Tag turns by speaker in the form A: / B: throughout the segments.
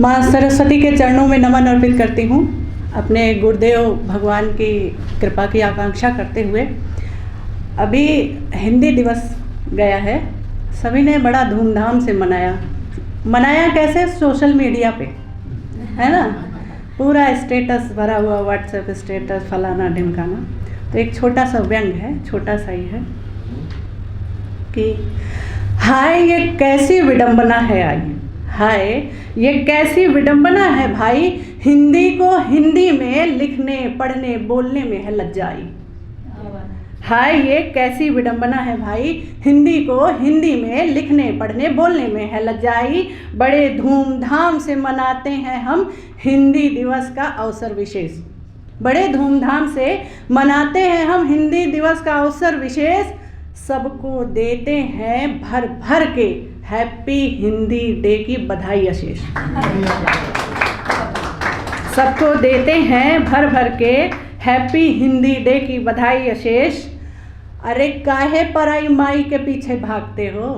A: माँ सरस्वती के चरणों में नमन अर्पित करती हूँ। अपने गुरुदेव भगवान की कृपा की आकांक्षा करते हुए अभी हिंदी दिवस गया है, सभी ने बड़ा धूमधाम से मनाया कैसे? सोशल मीडिया पे, है ना, पूरा स्टेटस भरा हुआ, व्हाट्सएप स्टेटस, फलाना ढिमकाना। तो एक छोटा सा व्यंग है, छोटा सा ही है कि हाय ये कैसी विडंबना है, आई हाय ये कैसी विडंबना है भाई, हिंदी को हिंदी में लिखने पढ़ने बोलने में है लज्जाई। हाय ये कैसी विडंबना है भाई, हिंदी को हिंदी में लिखने पढ़ने बोलने में है लज्जाई। बड़े धूमधाम से मनाते हैं हम हिंदी दिवस का अवसर विशेष, बड़े धूमधाम से मनाते हैं हम हिंदी दिवस का अवसर विशेष। सबको देते हैं भर भर के हैप्पी हिंदी डे की बधाई अशेष। सबको देते हैं भर भर के हैप्पी हिंदी डे की बधाई अशेष। अरे काहे पराई माई के पीछे भागते हो,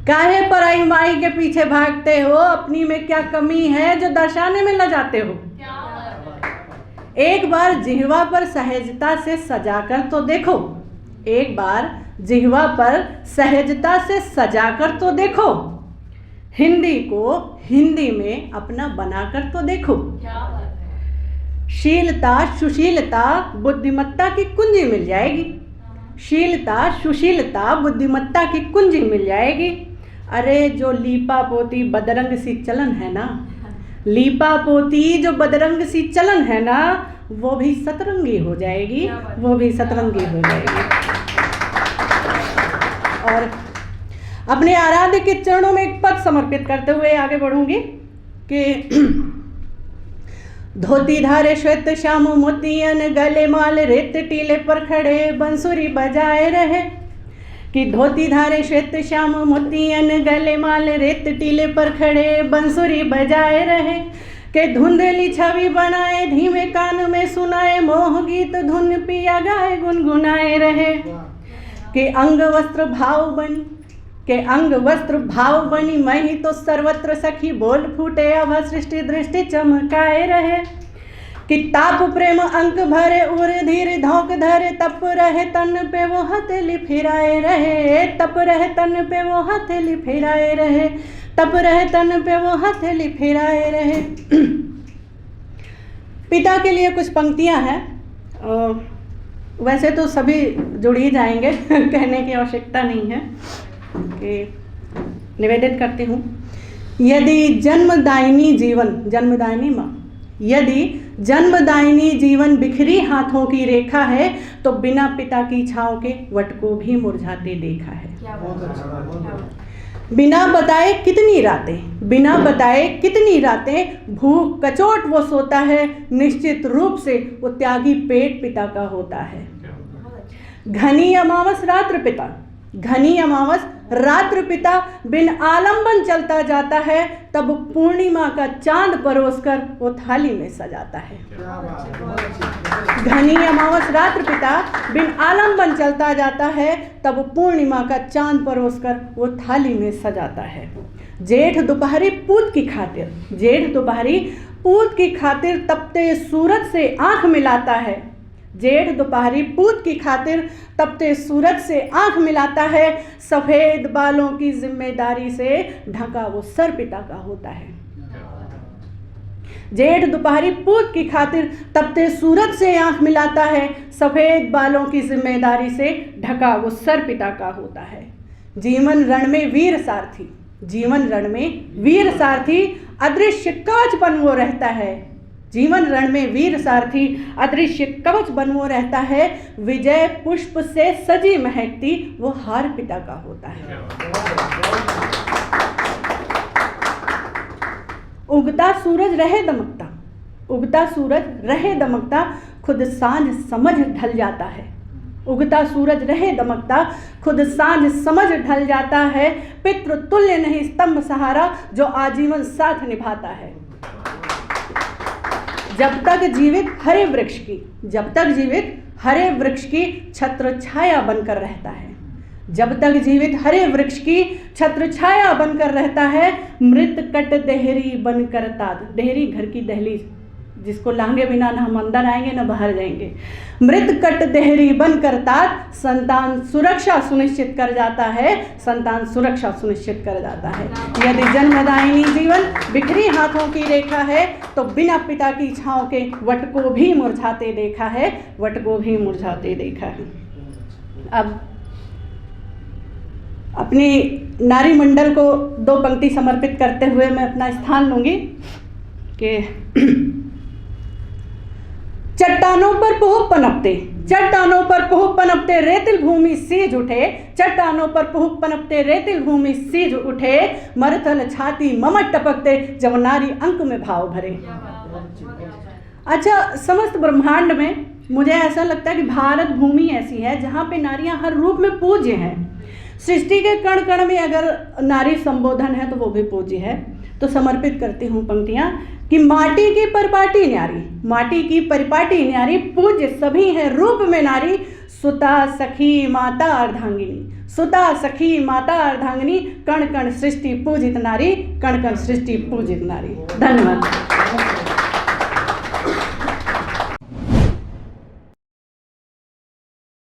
A: काहे पराई माई के पीछे भागते हो, अपनी में क्या कमी है जो दर्शाने में ल जाते हो। एक बार जिह्वा पर सहजता से सजाकर तो देखो, एक बार जिह्वा पर सहजता से सजाकर तो देखो, हिंदी को हिंदी में अपना बनाकर तो देखो। शीलता सुशीलता बुद्धिमत्ता की कुंजी मिल जाएगी, शीलता सुशीलता बुद्धिमत्ता की कुंजी मिल जाएगी। अरे जो लीपा पोती बदरंग सी चलन है ना, लीपा पोती जो बदरंग सी चलन है ना, वो भी सतरंगी हो जाएगी, वो भी सतरंगी हो जाएगी। और अपने आराध्य के चरणों में एक पद समर्पित करते हुए आगे बढ़ूंगी कि धोती धारे श्वेत श्याम मोतियन, गले माल रेत टीले पर खड़े बंसुरी बजाए रहे। कि धोती धारे श्वेत श्याम मोतियन, गले माल रेत टीले पर खड़े बंसुरी बजाए रहे। के धुंधली छवि बनाए धीमे कान में सुनाए, मोह गीत धुन पिया गाए गुनगुनाए रहे। के अंग वस्त्र भाव बनी, के अंग वस्त्र भाव बनी, मैं ही तो सर्वत्र सखी बोल फूटे, अब सृष्टि दृष्टि चमकाए रहे। कि ताप प्रेम अंक भरे उर धीर धौक धरे, तप रहे तन पे वो हथेली फिराए रहे, तप रहे तन पे वो हथेली फिराए रहे, तप रहे तन पे वो हथेली फिराए रहे। पिता के लिए कुछ पंक्तियां हैं, वैसे तो सभी जुड़ ही जाएंगे, कहने की आवश्यकता नहीं है कि निवेदित करती हूँ। यदि जन्मदायिनी जीवन, जन्मदायिनी माँ, यदि जन्मदायिनी जीवन बिखरी हाथों की रेखा है, तो बिना पिता की छाँव के वट को भी मुरझाते देखा है। बिना बताए कितनी रातें, बिना बताए कितनी रातें, भूख कचोट वो सोता है, निश्चित रूप से वो त्यागी पेट पिता का होता है। घनी अमावस रात्र पिता, घनी अमावस रात्र पिता बिन आलंबन चलता जाता है, तब पूर्णिमा का चांद परोसकर वो थाली में सजाता है। घनी अमावस रात्र पिता बिन आलंबन चलता जाता है, तब पूर्णिमा का चांद परोसकर वो थाली में सजाता है। जेठ दोपहरी पूत की खातिर, जेठ दोपहरी पूत की खातिर तपते सूरज से आंख मिलाता है, जेठ दोपहरी पूत की खातिर तपते सूरज से आंख मिलाता है। सफेद बालों की जिम्मेदारी से ढका वो सर पिता का होता है। जेठ दोपहरी पूत की खातिर तपते सूरज से आंख मिलाता है, सफेद बालों की जिम्मेदारी से ढका वो सर पिता का होता है। जीवन रण में वीर सारथी, जीवन रण में वीर सारथी अदृश्य कवच बन वो रहता है, जीवन रण में वीर सारथी अदृश्य कवच बन वो रहता है। विजय पुष्प से सजी महकती वो हार पिता का होता है। उगता सूरज रहे दमकता, उगता सूरज रहे दमकता, खुद सांझ समझ ढल जाता है। उगता सूरज रहे दमकता, खुद सांझ समझ ढल जाता है। पितृ तुल्य नहीं स्तंभ सहारा, जो आजीवन साथ निभाता है। जब तक जीवित हरे वृक्ष की, जब तक जीवित हरे वृक्ष की छत्र छाया बनकर रहता है, जब तक जीवित हरे वृक्ष की छत्र छाया बनकर रहता है, मृत कट देहरी बनकर तात। देहरी घर की दहलीज, जिसको लांगे बिना ना हम अंदर आएंगे ना बाहर जाएंगे। मृत कट देहरी बनकर तात, संतान सुरक्षा सुनिश्चित कर जाता है, संतान सुरक्षा सुनिश्चित कर जाता है। यदि जन्मदायिनी जीवन बिखरी हाथों की रेखा है, तो बिना पिता की छाँव के वट को भी मुरझाते देखा है, वट को भी मुरझाते देखा है। अब अपनी नारी मंडल को दो पंक्ति समर्पित करते हुए मैं अपना स्थान लूँगी कि चट्टानों पर पोह पनपते, चट्टानों पर पोह पनपते रेतिल भूमि सीज उठे, चट्टानों पर पोह पनपते रेतिल भूमि सीज उठे, मरथल छाती ममट टपकते जब नारी अंक में भाव भरे। अच्छा, समस्त ब्रह्मांड में मुझे ऐसा लगता है कि भारत भूमि ऐसी है जहाँ पे नारियाँ हर रूप में पूज्य हैं। सृष्टि के कण कण में अगर नारी संबोधन है तो वो भी पूज्य है। तो समर्पित करती हूँ पंक्तियाँ कि माटी की परिपाटी न्यारी, माटी की परिपाटी न्यारी, पूज्य सभी है रूप में नारी, सुता सखी माता अर्धांगिनी, सुता सखी माता अर्धांगिनी, कण कण सृष्टि पूजित नारी, कण कण सृष्टि पूजित नारी। धन्यवाद।